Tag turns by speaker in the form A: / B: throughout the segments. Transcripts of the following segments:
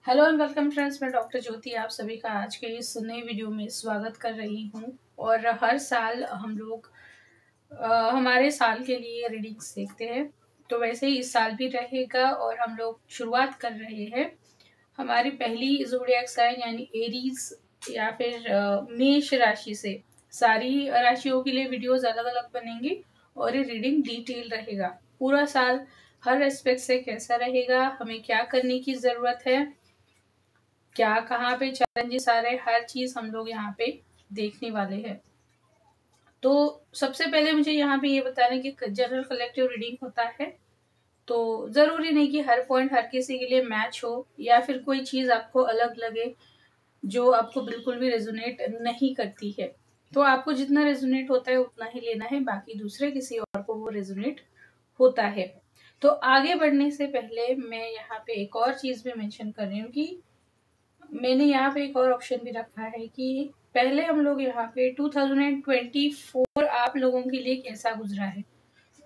A: Hello and welcome friends, मैं doctor ज्योति आप सभी का आज के इस नए वीडियो में स्वागत कर रही हूँ। और हर साल हम लोग हमारे साल के लिए रीडिंग्स देखते हैं, तो वैसे ही इस साल भी रहेगा। और हम लोग शुरुआत कर रहे हैं हमारी पहली ज़ोडिएक साइन यानी एरीज या फिर मेष राशि से। सारी राशियों के लिए वीडियोस अलग अलग बनेंगी और ये रीडिंग डिटेल रहेगा। पूरा साल हर एस्पेक्ट से कैसा रहेगा, हमें क्या करने की ज़रूरत है, क्या कहाँ पे चैलेंजेस आ रहे, हर चीज हम लोग यहाँ पे देखने वाले हैं। तो सबसे पहले मुझे यहाँ पे ये बताना कि जनरल कलेक्टिव रीडिंग होता है, तो जरूरी नहीं कि हर पॉइंट हर किसी के लिए मैच हो या फिर कोई चीज आपको अलग लगे जो आपको बिल्कुल भी रेजोनेट नहीं करती है। तो आपको जितना रेजोनेट होता है उतना ही लेना है, बाकी दूसरे किसी और को वो रेजोनेट होता है। तो आगे बढ़ने से पहले मैं यहाँ पे एक और चीज भी मेंशन कर रही हूँ कि मैंने यहाँ पे एक और ऑप्शन भी रखा है कि पहले हम लोग यहाँ पे 2024 आप लोगों के लिए कैसा गुजरा है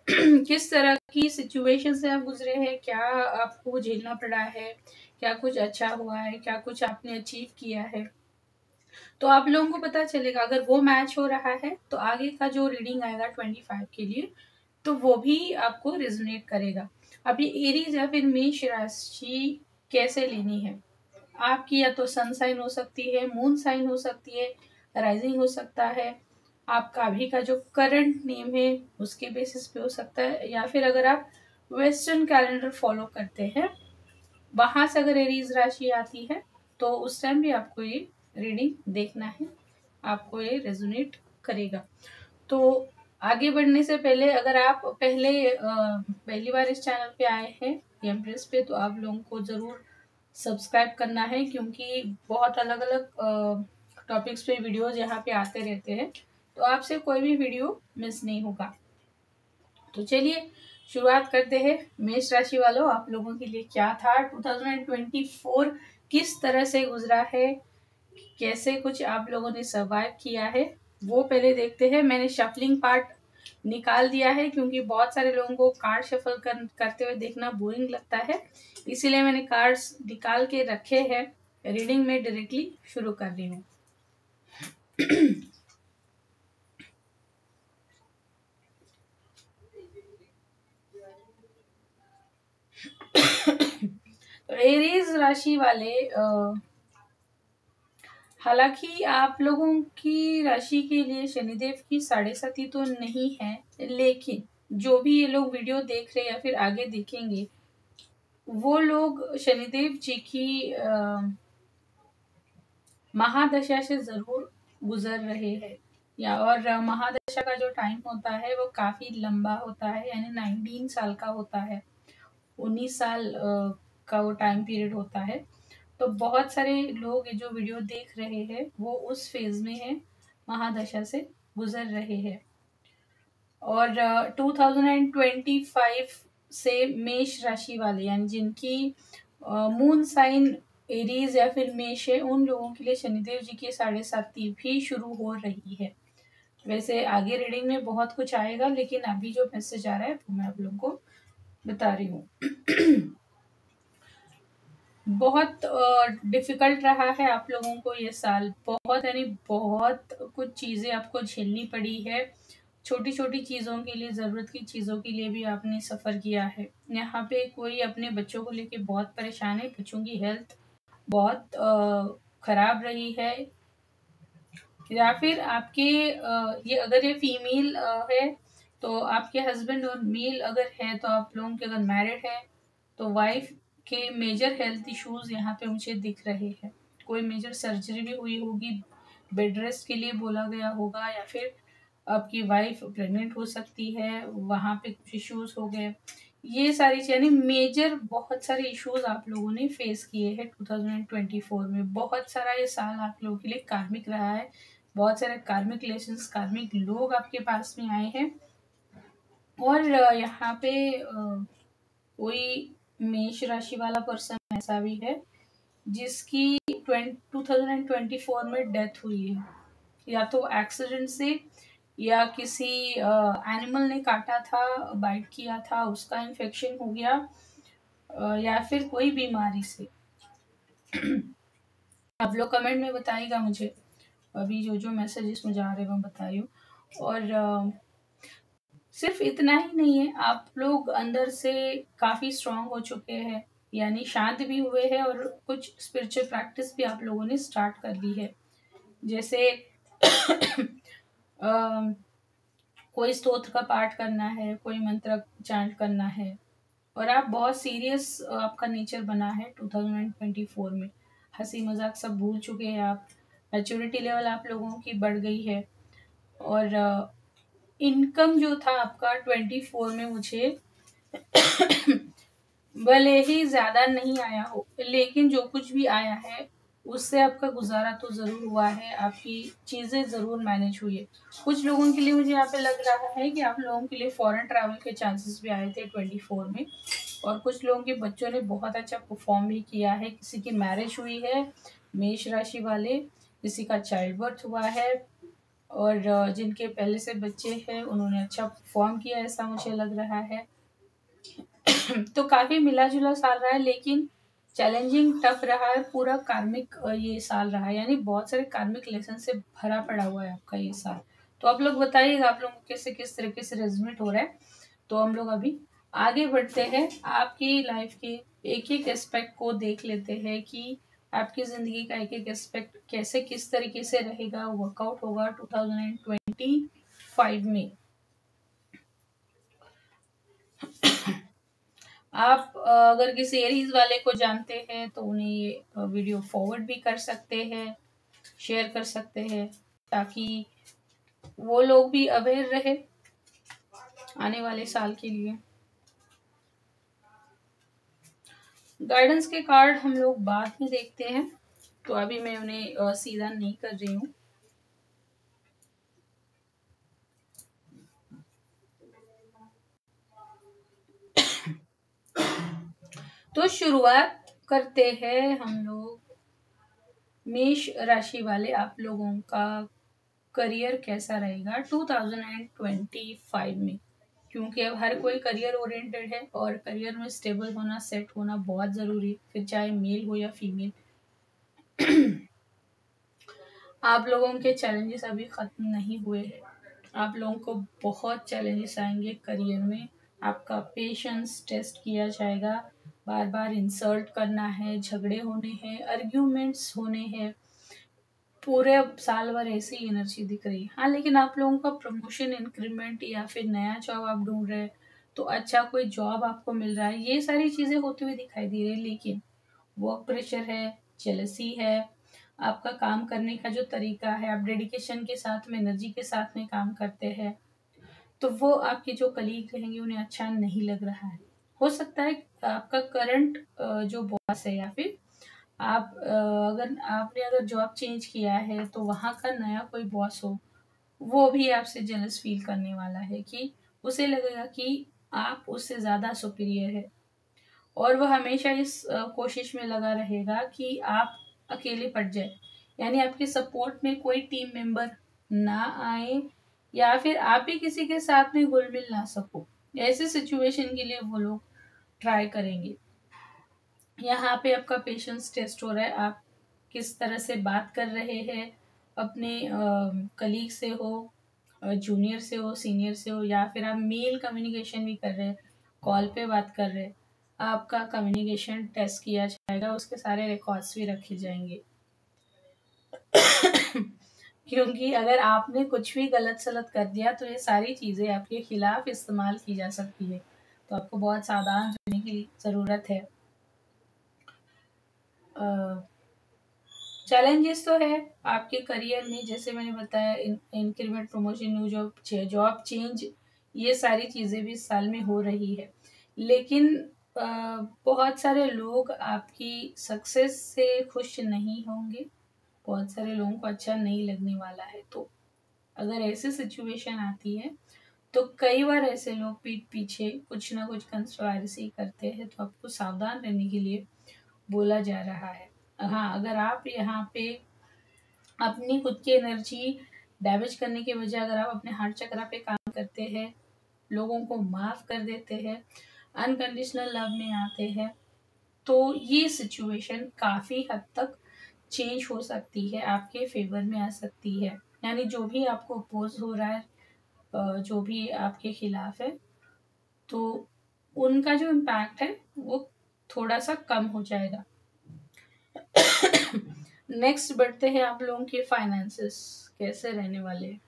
A: किस तरह की सिचुएशन से आप गुजरे हैं, क्या आपको झेलना पड़ा है, क्या कुछ अच्छा हुआ है, क्या कुछ आपने अचीव किया है। तो आप लोगों को पता चलेगा। अगर वो मैच हो रहा है तो आगे का जो रीडिंग आएगा 25 के लिए तो वो भी आपको रेजोनेट करेगा। अब ये एरीज या फिर मेष राशि कैसे लेनी है, आपकी या तो सन साइन हो सकती है, मून साइन हो सकती है, राइजिंग हो सकता है, आपका अभी का जो करंट नेम है उसके बेसिस पे हो सकता है, या फिर अगर आप वेस्टर्न कैलेंडर फॉलो करते हैं वहां से अगर एरीज राशि आती है तो उस टाइम भी आपको ये रीडिंग देखना है, आपको ये रेजोनेट करेगा। तो आगे बढ़ने से पहले अगर आप पहली बार इस चैनल पे आए हैं एम्प्रेस पे, तो आप लोगों को जरूर सब्सक्राइब करना है, क्योंकि बहुत अलग अलग टॉपिक्स पे वीडियोज यहाँ पे आते रहते हैं, तो आपसे कोई भी वीडियो मिस नहीं होगा। तो चलिए शुरुआत करते हैं। मेष राशि वालों, आप लोगों के लिए क्या था 2024, किस तरह से गुजरा है, कैसे कुछ आप लोगों ने सर्वाइव किया है, वो पहले देखते हैं। मैंने शफलिंग पार्ट निकाल दिया है क्योंकि बहुत सारे लोगों को कार्ड शफल करते हुए देखना बोरिंग लगता है, इसीलिए मैंने कार्ड्स निकाल के रखे हैं। रीडिंग में डायरेक्टली शुरू कर रही हूँ। एरीज राशि वाले, हालांकि आप लोगों की राशि के लिए शनिदेव की 7.5 तो नहीं है, लेकिन जो भी ये लोग वीडियो देख रहे हैं या फिर आगे देखेंगे वो लोग शनिदेव जी की महादशा से जरूर गुजर रहे हैं। या और महादशा का जो टाइम होता है वो काफी लंबा होता है, यानी 19 साल का होता है, 19 साल का वो टाइम पीरियड होता है। तो बहुत सारे लोग जो वीडियो देख रहे हैं वो उस फेज में है, महादशा से गुजर रहे हैं। और 2025 से मेष राशि वाले यानी जिनकी मून साइन एरीज या फिर मेष है, उन लोगों के लिए शनिदेव जी की 7.5 भी शुरू हो रही है। वैसे आगे रीडिंग में बहुत कुछ आएगा, लेकिन अभी जो मैसेज आ रहा है वो मैं आप लोगों को बता रही हूँ। बहुत डिफिकल्ट रहा है आप लोगों को ये साल, बहुत यानी बहुत कुछ चीज़ें आपको झेलनी पड़ी है। छोटी छोटी चीज़ों के लिए, ज़रूरत की चीज़ों के लिए भी आपने सफ़र किया है। यहाँ पे कोई अपने बच्चों को लेके बहुत परेशान है, बच्चों की हेल्थ बहुत ख़राब रही है, या फिर आपके ये अगर ये फीमेल है तो आपके हस्बैंड, और मेल अगर है तो आप लोगों के अगर मैरिड है तो वाइफ के मेजर हेल्थ इश्यूज यहाँ पे मुझे दिख रहे हैं। कोई मेजर सर्जरी भी हुई होगी, बेड रेस्ट के लिए बोला गया होगा, या फिर आपकी वाइफ प्रेग्नेंट हो सकती है, वहाँ पे कुछ इश्यूज हो गए। ये सारी यानी मेजर बहुत सारे इश्यूज आप लोगों ने फेस किए हैं 2024 में। बहुत सारा ये साल आप लोगों के लिए कार्मिक रहा है, बहुत सारे कार्मिक लेसन्स, कार्मिक लोग आपके पास में आए हैं। और यहाँ पे कोई मेष राशि वाला पर्सन ऐसा भी है जिसकी 2024 में डेथ हुई है, या तो एक्सीडेंट से, या किसी एनिमल ने काटा था, बाइट किया था, उसका इन्फेक्शन हो गया, या फिर कोई बीमारी से। आप लोग कमेंट में बताइएगा मुझे, अभी जो जो मैसेजेस मुझे आ रहे हैं मैं बता रही हूँ। और सिर्फ इतना ही नहीं है, आप लोग अंदर से काफ़ी स्ट्रांग हो चुके हैं, यानी शांत भी हुए हैं, और कुछ स्पिरिचुअल प्रैक्टिस भी आप लोगों ने स्टार्ट कर ली है। जैसे अम, कोई स्तोत्र का पाठ करना है, कोई मंत्र चांट करना है, और आप बहुत सीरियस आपका नेचर बना है 2024 में। हंसी मजाक सब भूल चुके हैं आप, मैच्योरिटी लेवल आप लोगों की बढ़ गई है। और इनकम जो था आपका 24 में, मुझे भले ही ज्यादा नहीं आया हो, लेकिन जो कुछ भी आया है उससे आपका गुजारा तो जरूर हुआ है, आपकी चीजें जरूर मैनेज हुई है। कुछ लोगों के लिए मुझे यहाँ पे लग रहा है कि आप लोगों के लिए फॉरेन ट्रैवल के चांसेस भी आए थे 24 में, और कुछ लोगों के बच्चों ने बहुत अच्छा परफॉर्म भी किया है। किसी की मैरिज हुई है मेष राशि वाले, किसी का चाइल्ड बर्थ हुआ है, और जिनके पहले से बच्चे हैं उन्होंने अच्छा परफॉर्म किया, ऐसा मुझे लग रहा है। तो काफी मिला जुला साल रहा है, लेकिन चैलेंजिंग टफ रहा है पूरा। कार्मिक ये साल रहा है, यानी बहुत सारे कार्मिक लेसन से भरा पड़ा हुआ है आपका ये साल। तो आप लोग बताइएगा आप लोगों को कैसे किस तरीके से रेजोनेट हो रहा है। तो हम लोग अभी आगे बढ़ते हैं, आपकी लाइफ के एक एक एस्पेक्ट को देख लेते हैं कि आपकी जिंदगी का एक एक एस्पेक्ट कैसे किस तरीके से रहेगा, वर्कआउट होगा 2025 में। आप अगर किसी एरीज वाले को जानते हैं तो उन्हें ये वीडियो फॉरवर्ड भी कर सकते हैं, शेयर कर सकते हैं, ताकि वो लोग भी अवेयर रहे आने वाले साल के लिए। गाइडेंस के कार्ड हम लोग बाद में देखते हैं, तो अभी मैं उन्हें सीधा नहीं कर रही हूँ। तो शुरुआत करते हैं हम लोग मेष राशि वाले आप लोगों का करियर कैसा रहेगा 2025 में, क्योंकि अब हर कोई करियर ओरिएंटेड है, और करियर में स्टेबल होना, सेट होना बहुत ज़रूरी है, फिर चाहे मेल हो या फीमेल। आप लोगों के चैलेंजेस अभी ख़त्म नहीं हुए हैं, आप लोगों को बहुत चैलेंजेस आएंगे करियर में। आपका पेशेंस टेस्ट किया जाएगा, बार बार इंसल्ट करना है, झगड़े होने हैं, आर्ग्यूमेंट्स होने हैं, पूरे साल भर ऐसी ही एनर्जी दिख रही है। हाँ, लेकिन आप लोगों का प्रमोशन, इंक्रीमेंट या फिर नया जॉब आप ढूंढ रहे हैं, तो अच्छा कोई जॉब आपको मिल रहा है, ये सारी चीजें होती हुई दिखाई दे रही है। लेकिन वर्क प्रेशर है, जेलसी है, आपका काम करने का जो तरीका है, आप डेडिकेशन के साथ में, एनर्जी के साथ में काम करते हैं, तो वो आपके जो कलीग रहेंगे उन्हें अच्छा नहीं लग रहा है। हो सकता है आपका करंट जो बॉस है, या फिर आप अगर आपने अगर जॉब चेंज किया है तो वहाँ का नया कोई बॉस हो, वो भी आपसे जेलस फील करने वाला है, कि उसे लगेगा कि आप उससे ज़्यादा सुपीरियर है, और वह हमेशा इस कोशिश में लगा रहेगा कि आप अकेले पड़ जाए, यानी आपके सपोर्ट में कोई टीम मेंबर ना आए, या फिर आप ही किसी के साथ में घुल मिल ना सको। ऐसे सिचुएशन के लिए वो लोग ट्राई करेंगे। यहाँ पे आपका पेशेंस टेस्ट हो रहा है, आप किस तरह से बात कर रहे हैं अपने कलीग से हो, जूनियर से हो, सीनियर से हो, या फिर आप मेल कम्युनिकेशन भी कर रहे हैं, कॉल पे बात कर रहे हैं, आपका कम्युनिकेशन टेस्ट किया जाएगा, उसके सारे रिकॉर्ड्स भी रखे जाएंगे। क्योंकि अगर आपने कुछ भी गलत सलत कर दिया तो ये सारी चीज़ें आपके खिलाफ इस्तेमाल की जा सकती है, तो आपको बहुत सावधान रहने की ज़रूरत है। चैलेंजेस तो है आपके करियर में, जैसे मैंने बताया, increment, promotion, new job, job change, ये सारी चीज़ें भी इस साल में हो रही है। लेकिन बहुत सारे लोग आपकी सक्सेस से खुश नहीं होंगे, बहुत सारे लोगों को अच्छा नहीं लगने वाला है। तो अगर ऐसी सिचुएशन आती है तो कई बार ऐसे लोग पीठ पीछे कुछ ना कुछ कंस्पायरेसी करते हैं, तो आपको सावधान रहने के लिए बोला जा रहा है। हाँ, अगर आप यहाँ पे अपनी खुद की एनर्जी डैमेज करने के बजाय अगर आप अपने हार्ट चक्रा पे काम करते हैं, लोगों को माफ कर देते हैं, अनकंडीशनल लव में आते हैं, तो ये सिचुएशन काफ़ी हद तक चेंज हो सकती है, आपके फेवर में आ सकती है। यानी जो भी आपको अपोज हो रहा है, जो भी आपके खिलाफ है, तो उनका जो इम्पैक्ट है वो थोड़ा सा कम हो जाएगा। नेक्स्ट बढ़ते हैं आप लोगों के फाइनेंसेस कैसे रहने वाले हैं।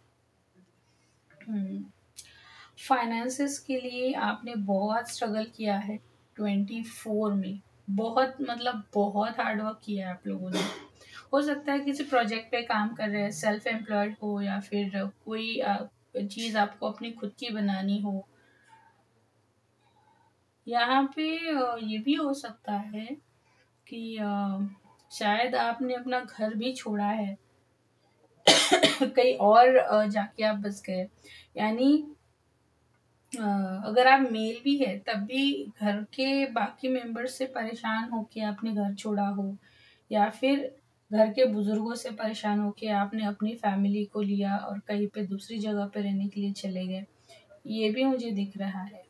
A: फाइनेंसेस के लिए आपने बहुत स्ट्रगल किया है 24 में, बहुत मतलब बहुत हार्ड वर्क किया है आप लोगों ने। हो सकता है किसी प्रोजेक्ट पे काम कर रहे हैं, सेल्फ एम्प्लॉयड हो, या फिर कोई चीज़ आपको अपनी खुद की बनानी हो। यहाँ पे ये भी हो सकता है कि शायद आपने अपना घर भी छोड़ा है कहीं और जाके आप बस गए। यानी अगर आप मेल भी है तब भी घर के बाकी मेंबर्स से परेशान होके आपने घर छोड़ा हो, या फिर घर के बुजुर्गों से परेशान होके आपने अपनी फैमिली को लिया और कहीं पे दूसरी जगह पे रहने के लिए चले गए, ये भी मुझे दिख रहा है।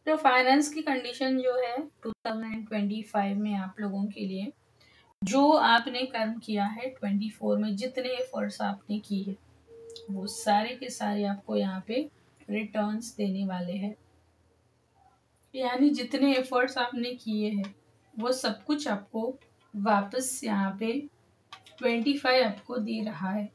A: तो फाइनेंस की कंडीशन जो है 2025 में आप लोगों के लिए, जो आपने कर्म किया है 24 में, जितने एफर्ट्स आपने की है, वो सारे के सारे आपको यहाँ पे रिटर्न्स देने वाले हैं। यानी जितने एफर्ट्स आपने किए हैं वो सब कुछ आपको वापस यहाँ पे 25 आपको दे रहा है।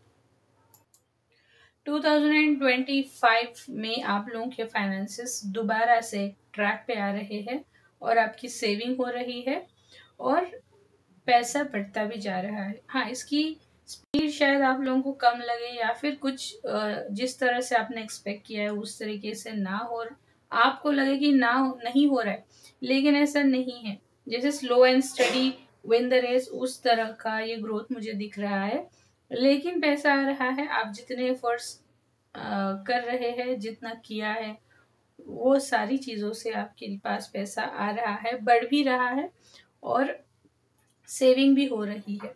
A: 2025 में आप लोगों के फाइनेंसेस दोबारा से ट्रैक पे आ रहे हैं और आपकी सेविंग हो रही है और पैसा बढ़ता भी जा रहा है। हाँ, इसकी स्पीड शायद आप लोगों को कम लगे, या फिर कुछ जिस तरह से आपने एक्सपेक्ट किया है उस तरीके से ना हो, आपको लगे कि नहीं हो रहा है, लेकिन ऐसा नहीं है। जैसे slow and steady win the race, उस तरह का ये ग्रोथ मुझे दिख रहा है। लेकिन पैसा आ रहा है, आप जितने एफर्ट्स कर रहे हैं, जितना किया है, वो सारी चीज़ों से आपके पास पैसा आ रहा है, बढ़ भी रहा है और सेविंग भी हो रही है।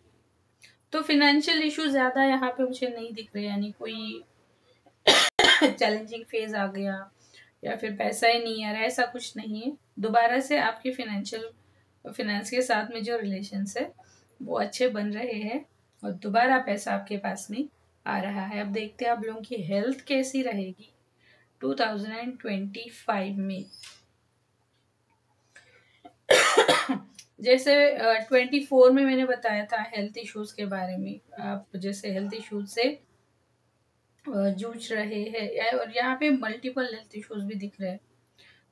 A: तो फिनेंशियल इशू ज़्यादा यहाँ पे मुझे नहीं दिख रहे, यानी कोई चैलेंजिंग फेज आ गया या फिर पैसा ही नहीं आ रहा, ऐसा कुछ नहीं है। दोबारा से आपके फिनेंस के साथ में जो रिलेशंस है वो अच्छे बन रहे हैं और दोबारा पैसा आपके पास में आ रहा है। अब देखते हैं आप लोगों की हेल्थ कैसी रहेगी 2025 में। जैसे 24 में मैंने बताया था हेल्थ इश्यूज के बारे में, आप जैसे हेल्थ इश्यूज से जूझ रहे हैं, और यहाँ पे मल्टीपल हेल्थ इश्यूज भी दिख रहे हैं।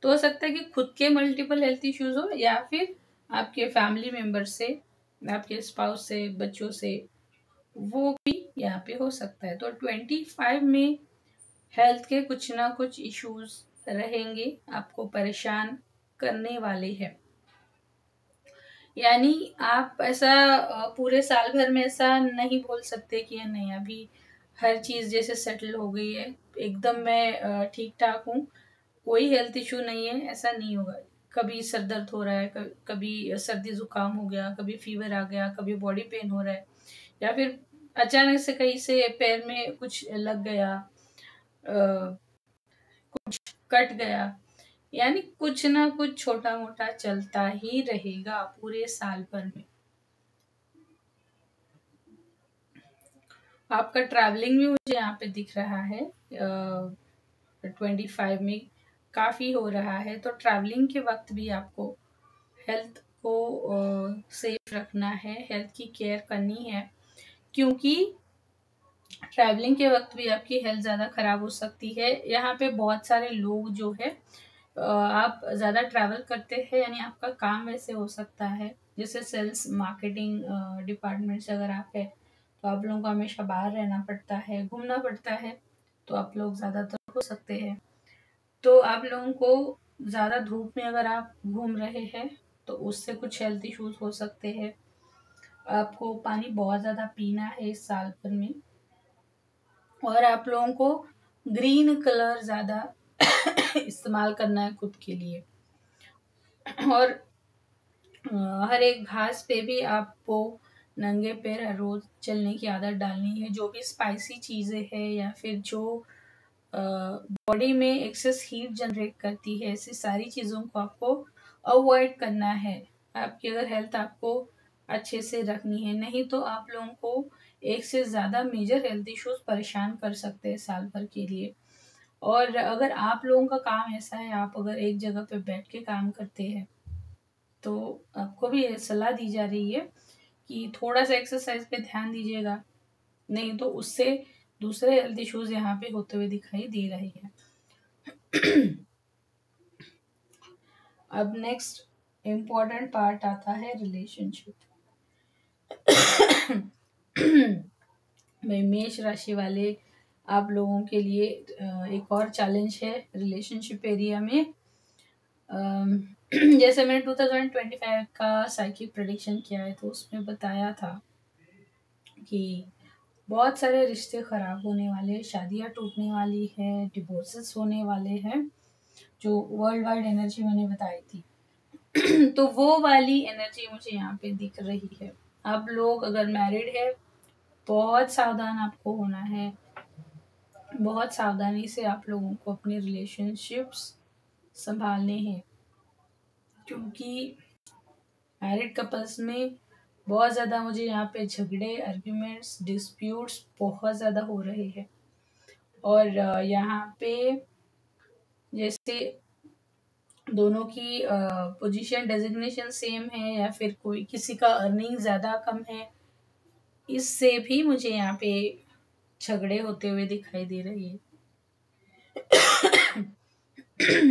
A: तो हो सकता है कि खुद के मल्टीपल हेल्थ इश्यूज हो, या फिर आपके फैमिली मेंबर से, आपके स्पाउस से, बच्चों से, वो भी यहाँ पे हो सकता है। तो 25 में हेल्थ के कुछ ना कुछ इश्यूज रहेंगे, आपको परेशान करने वाले हैं। यानी आप ऐसा पूरे साल भर में ऐसा नहीं बोल सकते कि नहीं अभी हर चीज़ जैसे सेटल हो गई है, एकदम मैं ठीक ठाक हूँ, कोई हेल्थ इशू नहीं है, ऐसा नहीं होगा। कभी सर दर्द हो रहा है, कभी सर्दी जुकाम हो गया, कभी फीवर आ गया, कभी बॉडी पेन हो रहा है, या फिर अचानक से कहीं से पैर में कुछ लग गया, कुछ कट गया, यानी कुछ ना कुछ छोटा मोटा चलता ही रहेगा पूरे साल भर में। आपका ट्रैवलिंग भी मुझे यहाँ पे दिख रहा है 25 में काफ़ी हो रहा है। तो ट्रैवलिंग के वक्त भी आपको हेल्थ को सेफ रखना है, हेल्थ की केयर करनी है, क्योंकि ट्रैवलिंग के वक्त भी आपकी हेल्थ ज़्यादा ख़राब हो सकती है। यहाँ पे बहुत सारे लोग जो है आप ज़्यादा ट्रैवल करते हैं, यानी आपका काम वैसे हो सकता है, जैसे सेल्स मार्केटिंग डिपार्टमेंट से अगर आप है तो आप लोगों को हमेशा बाहर रहना पड़ता है, घूमना पड़ता है, तो आप लोग ज़्यादातर हो सकते हैं। तो आप लोगों को ज़्यादा धूप में अगर आप घूम रहे हैं तो उससे कुछ हेल्थ इश्यूज हो सकते हैं। आपको पानी बहुत ज़्यादा पीना है इस साल भर में, और आप लोगों को ग्रीन कलर ज़्यादा इस्तेमाल करना है खुद के लिए, और हर एक घास पे भी आपको नंगे पैर हर रोज चलने की आदत डालनी है। जो भी स्पाइसी चीज़ें हैं या फिर जो बॉडी में एक्सेस हीट जनरेट करती है। ऐसी सारी चीज़ों को आपको अवॉइड करना है आपकी अगर हेल्थ आपको अच्छे से रखनी है। नहीं तो आप लोगों को एक से ज़्यादा मेजर हेल्थ इश्यूज परेशान कर सकते हैं साल भर के लिए। और अगर आप लोगों का काम ऐसा है, आप अगर एक जगह पे बैठ के काम करते हैं, तो आपको भी ये सलाह दी जा रही है कि थोड़ा सा एक्सरसाइज पे ध्यान दीजिएगा। नहीं तो उससे दूसरे हेल्थ इश्यूज यहाँ पे होते हुए दिखाई दे रहे हैं। अब नेक्स्ट इम्पोर्टेंट पार्ट आता है रिलेशनशिप। मेष राशि वाले आप लोगों के लिए एक और चैलेंज है रिलेशनशिप एरिया में। जैसे मैंने 2025 का साइकिक प्रेडिक्शन किया है, तो उसमें बताया था कि बहुत सारे रिश्ते खराब होने वाले, शादियां टूटने वाली है, डिवोर्सेस होने वाले हैं, जो वर्ल्ड वाइड एनर्जी मैंने बताई थी। तो वो वाली एनर्जी मुझे यहाँ पे दिख रही है। आप लोग अगर मैरिड है, बहुत सावधान आपको होना है। बहुत सावधानी से आप लोगों को अपने रिलेशनशिप्स संभालने हैं, क्योंकि मैरिड कपल्स में बहुत ज़्यादा मुझे यहाँ पे झगड़े, आर्ग्यूमेंट्स, डिस्प्यूट्स बहुत ज़्यादा हो रहे हैं। और यहाँ पे जैसे दोनों की पोजीशन डेजिग्नेशन सेम है, या फिर कोई किसी का अर्निंग ज़्यादा कम है, इससे भी मुझे यहाँ पे झगड़े होते हुए दिखाई दे रही है।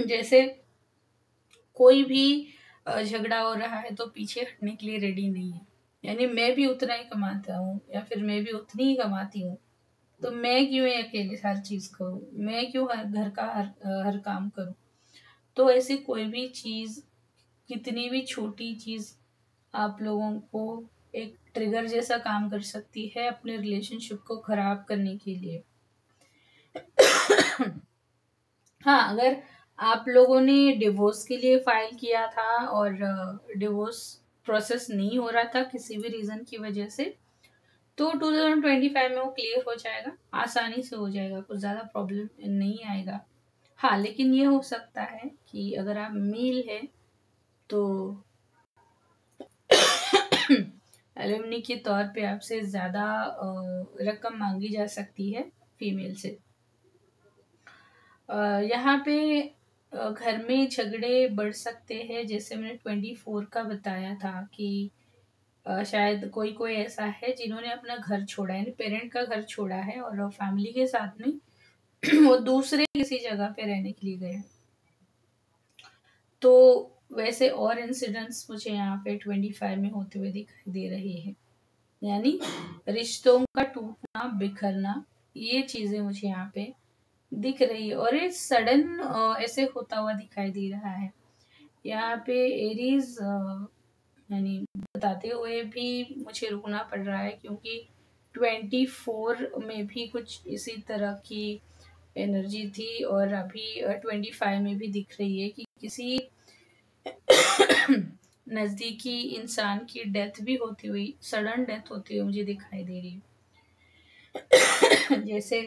A: जैसे कोई भी झगड़ा हो रहा है तो पीछे हटने के लिए रेडी नहीं है। यानी मैं भी उतना ही कमाता हूँ या फिर मैं भी उतनी ही कमाती हूँ, तो मैं क्यों अकेले हर चीज करूँ, मैं क्यों हर घर का हर काम करूँ। तो ऐसी कोई भी चीज, कितनी भी छोटी चीज आप लोगों को एक ट्रिगर जैसा काम कर सकती है अपने रिलेशनशिप को खराब करने के लिए। हाँ, अगर आप लोगों ने डिवोर्स के लिए फाइल किया था और डिवोर्स प्रोसेस नहीं हो रहा था किसी भी रीजन की वजह से, तो 2025 में वो क्लियर हो जाएगा, आसानी से हो जाएगा, कुछ ज़्यादा प्रॉब्लम नहीं आएगा। हाँ, लेकिन ये हो सकता है कि अगर आप मेल है तो एलिमनी के तौर पे आपसे ज़्यादा रकम मांगी जा सकती है फीमेल से। यहाँ पे घर में झगड़े बढ़ सकते हैं। जैसे मैंने 24 का बताया था कि शायद कोई कोई ऐसा है जिन्होंने अपना घर छोड़ा है, पेरेंट का घर छोड़ा है और फैमिली के साथ में वो दूसरे किसी जगह पे रहने के लिए गए। तो वैसे और इंसिडेंट्स मुझे यहाँ पे 25 में होते हुए दिखाई दे रहे हैं। यानी रिश्तों का टूटना, बिखरना, ये चीजें मुझे यहाँ पे दिख रही है और ये सडन ऐसे होता हुआ दिखाई दे रहा है। यहाँ पे एरीज यानी बताते हुए भी मुझे रुकना पड़ रहा है, क्योंकि 24 में भी कुछ इसी तरह की एनर्जी थी और अभी 25 में भी दिख रही है कि किसी नजदीकी इंसान की डेथ भी होती हुई, सडन डेथ होती हुई मुझे दिखाई दे रही है। जैसे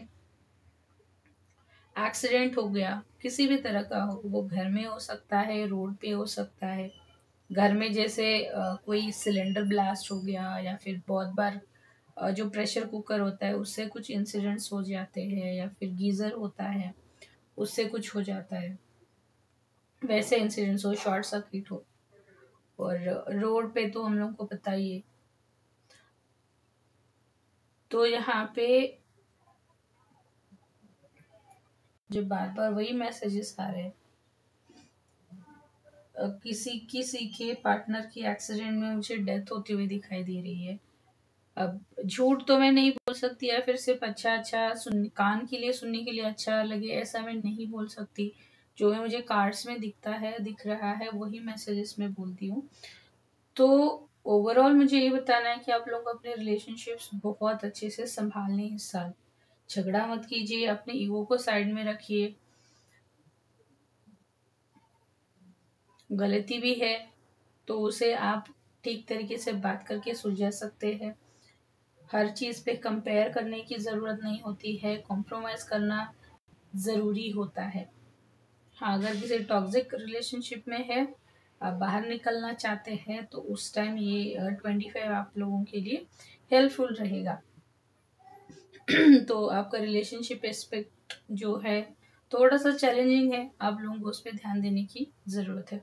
A: एक्सीडेंट हो गया, किसी भी तरह का हो, वो घर में हो सकता है, रोड पे हो सकता है। घर में जैसे कोई सिलेंडर ब्लास्ट हो गया, या फिर बहुत बार जो प्रेशर कुकर होता है उससे कुछ इंसिडेंट्स हो जाते हैं, या फिर गीजर होता है उससे कुछ हो जाता है। वैसे इंसिडेंट्स हो, शॉर्ट सर्किट हो, और रोड पे तो हम लोग को पता ही है। तो यहाँ पे जो बार बार वही मैसेजेस आ रहे हैं, किसी के पार्टनर की एक्सीडेंट में मुझे डेथ होती हुई दिखाई दे रही है। अब झूठ तो मैं नहीं बोल सकती, या फिर सिर्फ अच्छा अच्छा सुन कान के लिए सुनने के लिए अच्छा लगे ऐसा मैं नहीं बोल सकती। जो है मुझे कार्ड्स में दिख रहा है वही मैसेजेस में बोलती हूँ। तो ओवरऑल मुझे ये बताना है कि आप लोग अपने रिलेशनशिप्स बहुत अच्छे से संभालने इस साल। झगड़ा मत कीजिए, अपने ईगो को साइड में रखिए। गलती भी है तो उसे आप ठीक तरीके से बात करके सुलझा सकते हैं। हर चीज़ पे कंपेयर करने की ज़रूरत नहीं होती है, कॉम्प्रोमाइज़ करना ज़रूरी होता है। हाँ, अगर किसी टॉक्सिक रिलेशनशिप में है, आप बाहर निकलना चाहते हैं, तो उस टाइम ये 25 आप लोगों के लिए हेल्पफुल रहेगा। तो आपका रिलेशनशिप एस्पेक्ट जो है थोड़ा सा चैलेंजिंग है, आप लोगों को उस पर ध्यान देने की ज़रूरत है।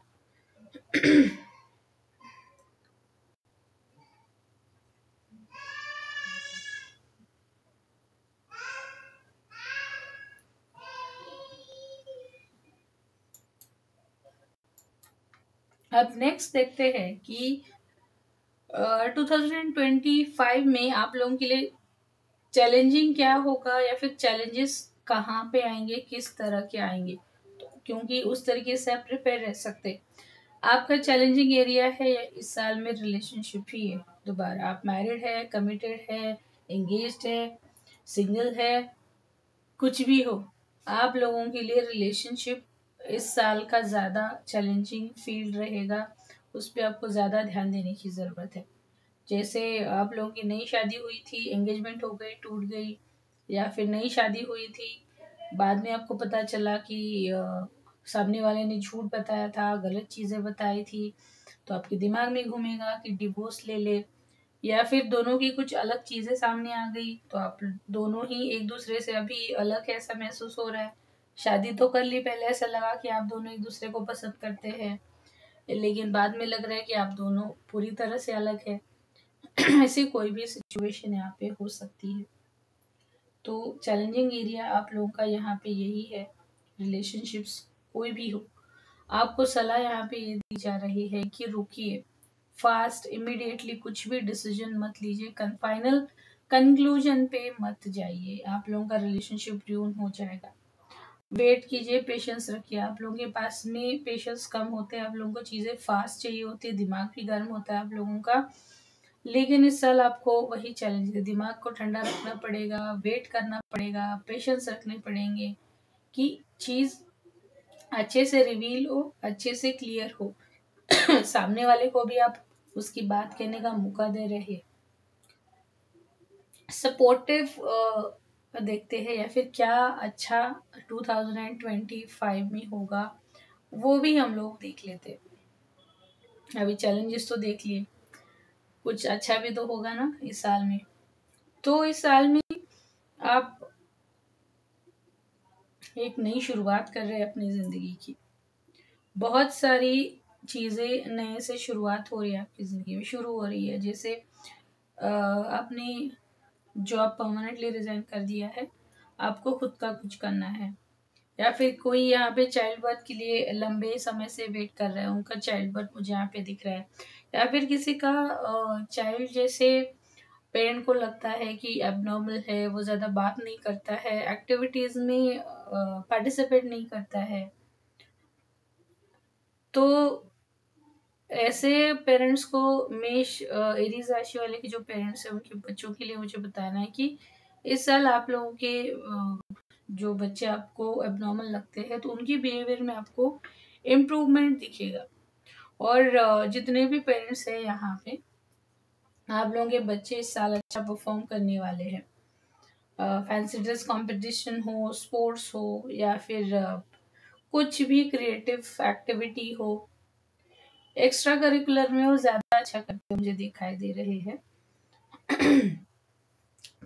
A: अब नेक्स्ट देखते हैं कि 2025 में आप लोगों के लिए चैलेंजिंग क्या होगा, या फिर चैलेंजेस कहाँ पे आएंगे, किस तरह के आएंगे, क्योंकि उस तरीके से आप प्रिपेयर रह सकते। आपका चैलेंजिंग एरिया है इस साल में रिलेशनशिप ही है। दोबारा आप मैरिड है, कमिटेड है, एंगेज्ड है, सिंगल है, कुछ भी हो, आप लोगों के लिए रिलेशनशिप इस साल का ज़्यादा चैलेंजिंग फील्ड रहेगा। उस पर आपको ज़्यादा ध्यान देने की ज़रूरत है। जैसे आप लोगों की नई शादी हुई थी, एंगेजमेंट हो गई, टूट गई, या फिर नई शादी हुई थी, बाद में आपको पता चला कि सामने वाले ने झूठ बताया था, गलत चीज़ें बताई थी, तो आपके दिमाग में घूमेगा कि डिवोर्स ले ले। या फिर दोनों की कुछ अलग चीज़ें सामने आ गई, तो आप दोनों ही एक दूसरे से अभी अलग ऐसा महसूस हो रहा है। शादी तो कर ली, पहले ऐसा लगा कि आप दोनों एक दूसरे को पसंद करते हैं, लेकिन बाद में लग रहा है कि आप दोनों पूरी तरह से अलग है। ऐसी कोई भी सिचुएशन यहाँ पे हो सकती है। तो चैलेंजिंग एरिया आप लोगों का यहाँ पे यही है, रिलेशनशिप्स कोई भी हो। आपको सलाह यहाँ पे ये दी जा रही है कि रुकिए, फास्ट इमीडिएटली कुछ भी डिसीजन मत लीजिए, फाइनल कंक्लूजन पे मत जाइए, आप लोगों का रिलेशनशिप र्यून हो जाएगा। वेट कीजिए, पेशेंस रखिए। आप लोगों के पास में पेशेंस कम होते हैं, आप लोगों को चीज़ें फास्ट चाहिए होती है, दिमाग भी गर्म होता है आप लोगों का। लेकिन इस साल आपको वही चैलेंज है, दिमाग को ठंडा रखना पड़ेगा, वेट करना पड़ेगा, पेशेंस रखने पड़ेंगे कि चीज़ अच्छे से रिवील हो, अच्छे से क्लियर हो। सामने वाले को भी आप उसकी बात कहने का मौका दे रहे, सपोर्टिव देखते हैं, या फिर क्या अच्छा 2025 में होगा वो भी हम लोग देख लेते। अभी चैलेंजेस तो देख लिए, कुछ अच्छा भी तो होगा ना इस साल में। तो इस साल में आप एक नई शुरुआत कर रहे हैं अपनी ज़िंदगी की। बहुत सारी चीज़ें नए से शुरुआत हो रही है, आपकी ज़िंदगी में शुरू हो रही है। जैसे आपने जॉब परमानेंटली रिजाइन कर दिया है, आपको खुद का कुछ करना है। या फिर कोई यहाँ पे चाइल्ड बर्थ के लिए लंबे समय से वेट कर रहा है, उनका चाइल्ड बर्थ मुझे यहाँ पे दिख रहा है। या फिर किसी का चाइल्ड जैसे पेरेंट को लगता है कि एबनॉर्मल है, वो ज़्यादा बात नहीं करता है, एक्टिविटीज़ में पार्टिसिपेट नहीं करता है, तो ऐसे पेरेंट्स को, मेष एरीज राशि वाले के जो पेरेंट्स हैं उनके बच्चों के लिए मुझे बताना है कि इस साल आप लोगों के जो बच्चे आपको एबनॉर्मल लगते हैं, तो उनकी बिहेवियर में आपको इम्प्रूवमेंट दिखेगा। और जितने भी पेरेंट्स हैं यहाँ पे, आप लोगों के बच्चे इस साल अच्छा परफॉर्म करने वाले हैं। फैंसी ड्रेस कंपटीशन हो, स्पोर्ट्स हो, या फिर कुछ भी क्रिएटिव एक्टिविटी हो, एक्स्ट्रा करिकुलर में वो ज़्यादा अच्छा करते मुझे दिखाई दे रहे हैं।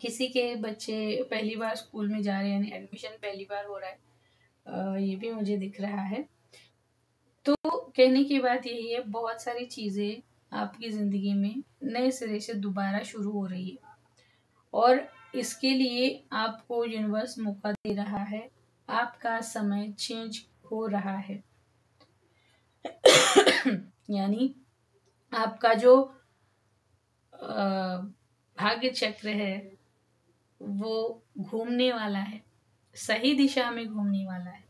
A: किसी के बच्चे पहली बार स्कूल में जा रहे हैं, यानी एडमिशन पहली बार हो रहा है, ये भी मुझे दिख रहा है। तो कहने की बात यही है, बहुत सारी चीज़ें आपकी ज़िंदगी में नए सिरे से दोबारा शुरू हो रही है, और इसके लिए आपको यूनिवर्स मौका दे रहा है, आपका समय चेंज हो रहा है। यानी आपका जो भाग्य चक्र है वो घूमने वाला है, सही दिशा में घूमने वाला है।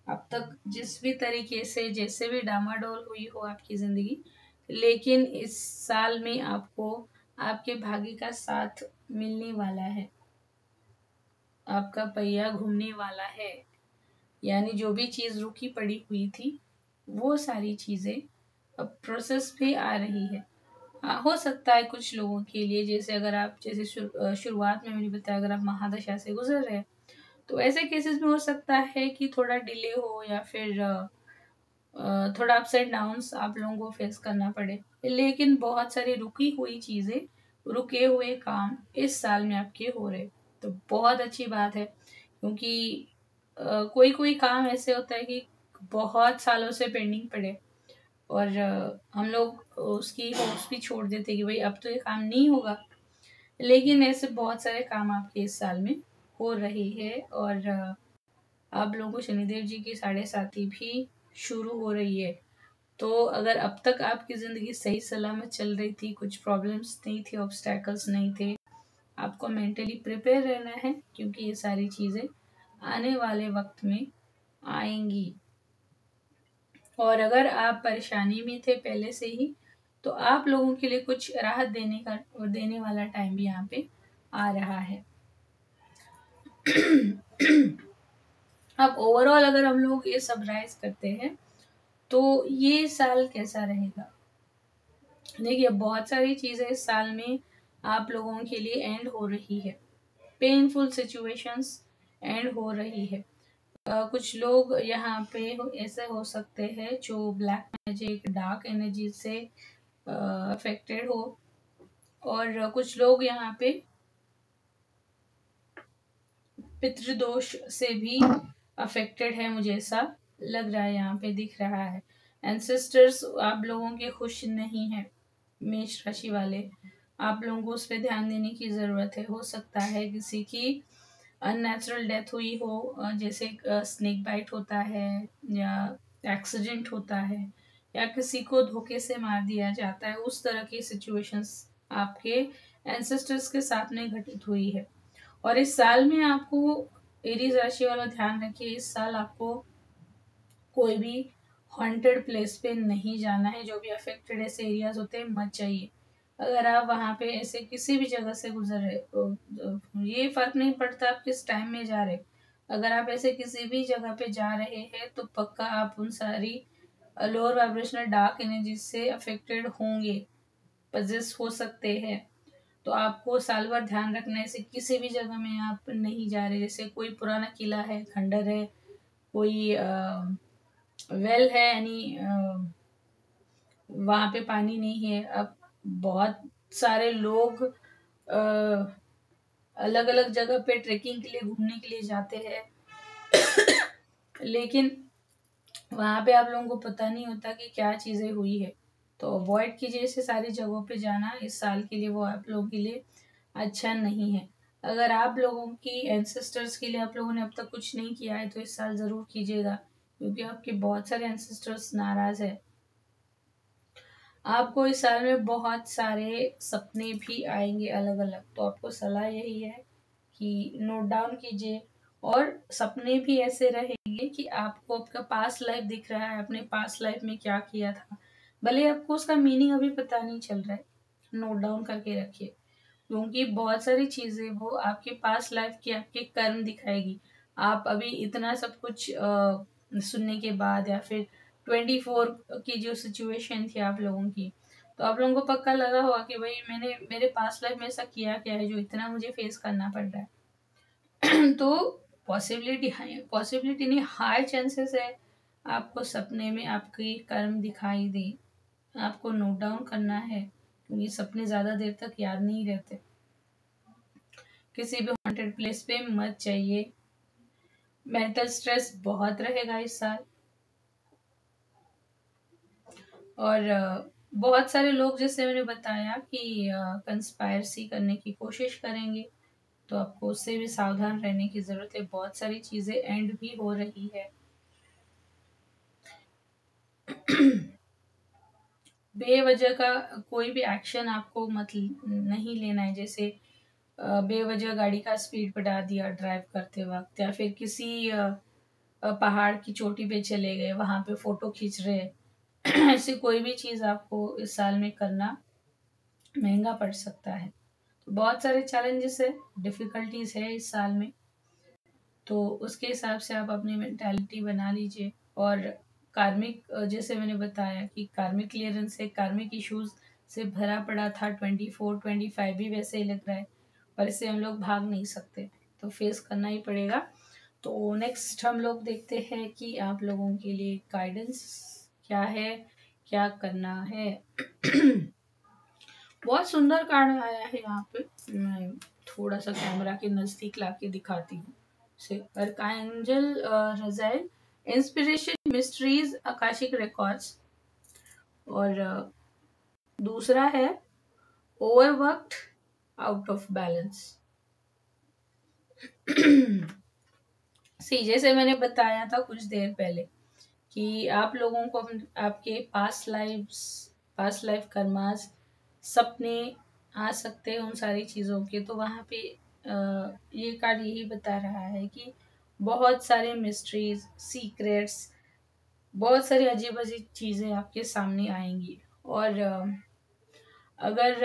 A: अब तक जिस भी तरीके से जैसे भी डामाडोल हुई हो आपकी जिंदगी, लेकिन इस साल में आपको आपके भाग्य का साथ मिलने वाला है, आपका पहिया घूमने वाला है। यानी जो भी चीज़ रुकी पड़ी हुई थी, वो सारी चीज़ें अब प्रोसेस पे आ रही है। हो सकता है कुछ लोगों के लिए, जैसे अगर आप जैसे शुरुआत में मैंने बताया, अगर आप महादशा से गुजर रहे हैं, तो ऐसे केसेस में हो सकता है कि थोड़ा डिले हो या फिर थोड़ा अप्स एंड डाउन्स आप लोगों को फेस करना पड़े। लेकिन बहुत सारी रुकी हुई चीज़ें, रुके हुए काम इस साल में आपके हो रहे, तो बहुत अच्छी बात है। क्योंकि कोई कोई काम ऐसे होता है कि बहुत सालों से पेंडिंग पड़े और हम लोग उसकी होप्स भी छोड़ देते हैं कि भाई अब तो ये काम नहीं होगा। लेकिन ऐसे बहुत सारे काम आपके इस साल में हो रही है और आप लोगों को शनिदेव जी की 7.5 भी शुरू हो रही है। तो अगर अब तक आपकी ज़िंदगी सही सलामत चल रही थी, कुछ प्रॉब्लम्स नहीं थी, ऑब्स्टैकल्स नहीं थे, आपको मेंटली प्रिपेयर रहना है क्योंकि ये सारी चीज़ें आने वाले वक्त में आएंगी। और अगर आप परेशानी में थे पहले से ही, तो आप लोगों के लिए कुछ राहत देने वाला टाइम भी यहाँ पे आ रहा है। अब ओवरऑल अगर हम लोग ये समराइज करते हैं तो ये साल कैसा रहेगा। देखिए बहुत सारी चीज़ें इस साल में आप लोगों के लिए एंड हो रही है, पेनफुल सिचुएशंस एंड हो रही है। कुछ लोग यहाँ पे ऐसे हो सकते हैं जो ब्लैक मैजिक डार्क एनर्जी से अफेक्टेड हो, और कुछ लोग यहाँ पे पितृदोष से भी अफेक्टेड है, मुझे ऐसा लग रहा है, यहाँ पे दिख रहा है। एंसेस्टर्स आप लोगों के खुश नहीं है, मेष राशि वाले, आप लोगों को उस पर ध्यान देने की ज़रूरत है। हो सकता है किसी की अननेचुरल डेथ हुई हो, जैसे स्नेक बाइट होता है या एक्सीडेंट होता है या किसी को धोखे से मार दिया जाता है, उस तरह की सिचुएशंस आपके एंसेस्टर्स के साथ में घटित हुई है। और इस साल में आपको, एरीज राशि वाला ध्यान रखिए, इस साल आपको कोई भी हॉन्टेड प्लेस पे नहीं जाना है। जो भी अफेक्टेड ऐसे एरियाज होते हैं मत जाइए। अगर आप वहाँ पे ऐसे किसी भी जगह से गुजर रहे तो ये फर्क नहीं पड़ता आप किस टाइम में जा रहे, अगर आप ऐसे किसी भी जगह पे जा रहे हैं तो पक्का आप उन सारी लोअर वाइब्रेशनल डार्क एनर्जी से अफेक्टेड होंगे, पजेस हो सकते हैं। तो आपको साल भर ध्यान रखना है, ऐसे किसी भी जगह में आप नहीं जा रहे। जैसे कोई पुराना किला है, खंडर है, कोई वेल है, यानी वहां पे पानी नहीं है। अब बहुत सारे लोग अलग अलग जगह पे ट्रेकिंग के लिए, घूमने के लिए जाते हैं, लेकिन वहां पे आप लोगों को पता नहीं होता कि क्या चीजें हुई है। तो अवॉइड कीजिए ऐसे सारी जगहों पे जाना, इस साल के लिए वो आप लोगों के लिए अच्छा नहीं है। अगर आप लोगों की एंसेस्टर्स के लिए आप लोगों ने अब तक कुछ नहीं किया है तो इस साल जरूर कीजिएगा, क्योंकि आपके बहुत सारे एंसेस्टर्स नाराज है। आपको इस साल में बहुत सारे सपने भी आएंगे अलग अलग, तो आपको सलाह यही है कि नोट डाउन कीजिए। और सपने भी ऐसे रहेंगे कि आपको आपका पास्ट लाइफ दिख रहा है, अपने पास्ट लाइफ में क्या किया था, भले आपको उसका मीनिंग अभी पता नहीं चल रहा है, नोट डाउन करके रखिए। क्योंकि बहुत सारी चीजें वो आपके पास्ट लाइफ के आपके कर्म दिखाएगी। आप अभी इतना सब कुछ सुनने के बाद या फिर 24 की जो सिचुएशन थी आप लोगों की, तो आप लोगों को पक्का लगा होगा कि भाई मैंने मेरे पास्ट लाइफ में ऐसा किया क्या है जो इतना मुझे फेस करना पड़ रहा है। तो पॉसिबिलिटी नहीं, हाई चांसेस है आपको सपने में आपके कर्म दिखाई दे। आपको नोट डाउन करना है क्योंकि सपने ज्यादा देर तक याद नहीं रहते। किसी भी हॉन्टेड प्लेस पे मत जाइए। मेंटल स्ट्रेस बहुत रहेगा इस साल, और बहुत सारे लोग जैसे मैंने बताया कि कंस्पायरेसी करने की कोशिश करेंगे, तो आपको उससे भी सावधान रहने की जरूरत है। बहुत सारी चीजें एंड भी हो रही है। बेवजह का कोई भी एक्शन आपको मत नहीं लेना है। जैसे बेवजह गाड़ी का स्पीड बढ़ा दिया ड्राइव करते वक्त, या फिर किसी पहाड़ की चोटी पे चले गए, वहां पे फोटो खींच रहे। ऐसी कोई भी चीज आपको इस साल में करना महंगा पड़ सकता है। तो बहुत सारे चैलेंजेस है, डिफिकल्टीज है इस साल में, तो उसके हिसाब से आप अपनी मेंटालिटी बना लीजिए। और कार्मिक, जैसे मैंने बताया कि कार्मिक क्लियरेंस है, कार्मिक इश्यूज से भरा पड़ा था 24 25 भी वैसे ही लग रहा है, और इससे हम लोग भाग नहीं सकते, तो फेस करना ही पड़ेगा। तो नेक्स्ट हम लोग देखते हैं कि आप लोगों के लिए गाइडेंस क्या है, क्या करना है। बहुत सुंदर कार्ड आया है यहाँ पे। मैं थोड़ा सा कैमरा के नजदीक लाके दिखाती हूँ से। अर्कांजल रजाइल, इंस्पिरेशन, मिस्ट्रीज, आकाशिक रिकॉर्ड्स। और दूसरा है ओवरवर्क्ड, आउट ऑफ बैलेंस। सी, जैसे मैंने बताया था कुछ देर पहले कि आप लोगों को आपके पास्ट लाइफ कर्मास, सपने आ सकते हैं उन सारी चीज़ों के। तो वहाँ पे ये कार्ड यही बता रहा है कि बहुत सारे मिस्ट्रीज, सीक्रेट्स, बहुत सारी अजीब अजीब चीज़ें आपके सामने आएंगी। और अगर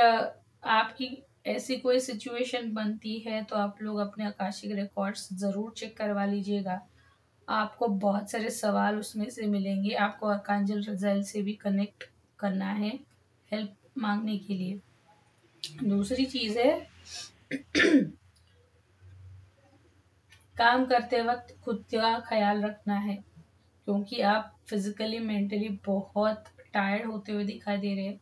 A: आपकी ऐसी कोई सिचुएशन बनती है तो आप लोग अपने आकाशिक रिकॉर्ड्स ज़रूर चेक करवा लीजिएगा। आपको बहुत सारे सवाल उसमें से मिलेंगे। आपको अर्कांजल रजाइल से भी कनेक्ट करना है हेल्प मांगने के लिए। दूसरी चीज़ है काम करते वक्त खुद का ख्याल रखना है, क्योंकि आप फिजिकली मेंटली बहुत टायर्ड होते हुए दिखाई दे रहे हैं।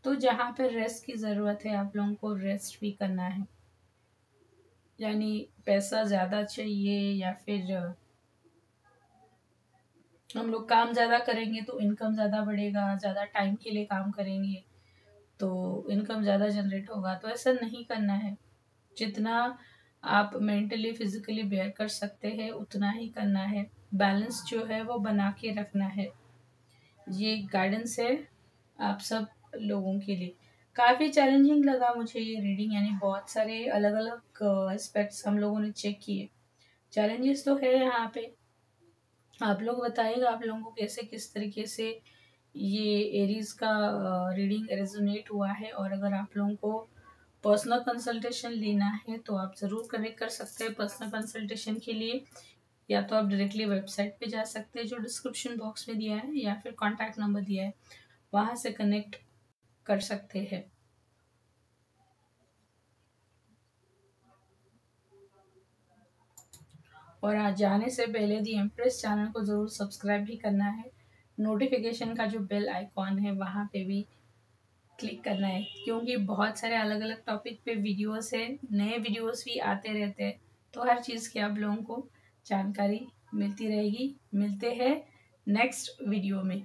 A: तो जहाँ पे रेस्ट की ज़रूरत है आप लोगों को रेस्ट भी करना है। यानी पैसा ज़्यादा चाहिए या फिर हम लोग काम ज़्यादा करेंगे तो इनकम ज़्यादा बढ़ेगा, ज़्यादा टाइम के लिए काम करेंगे तो इनकम ज़्यादा जनरेट होगा। तो ऐसा नहीं करना है। जितना आप मेंटली फिजिकली बेयर कर सकते हैं उतना ही करना है। बैलेंस जो है वो बना के रखना है। ये गाइडेंस है आप सब लोगों के लिए। काफ़ी चैलेंजिंग लगा मुझे ये रीडिंग, यानी बहुत सारे अलग अलग एस्पेक्ट्स हम लोगों ने चेक किए। चैलेंजेस तो है यहाँ पे। आप लोग बताइएगा आप लोगों को कैसे किस तरीके से ये एरीज का रीडिंग रेजोनेट हुआ है। और अगर आप लोगों को पर्सनल कंसल्टेशन लेना है तो आप ज़रूर कनेक्ट कर सकते हैं पर्सनल कंसल्टेशन के लिए। या तो आप डायरेक्टली वेबसाइट पे जा सकते हैं जो डिस्क्रिप्शन बॉक्स में दिया है, या फिर कॉन्टैक्ट नंबर दिया है, वहाँ से कनेक्ट कर सकते हैं। और आज जाने से पहले दी एम्प्रेस चैनल को ज़रूर सब्सक्राइब भी करना है। नोटिफिकेशन का जो बेल आइकॉन है वहाँ पे भी क्लिक करना है, क्योंकि बहुत सारे अलग अलग टॉपिक पे वीडियोस है, नए वीडियोस भी आते रहते हैं। तो हर चीज़ की आप लोगों को जानकारी मिलती रहेगी। मिलते हैं नेक्स्ट वीडियो में।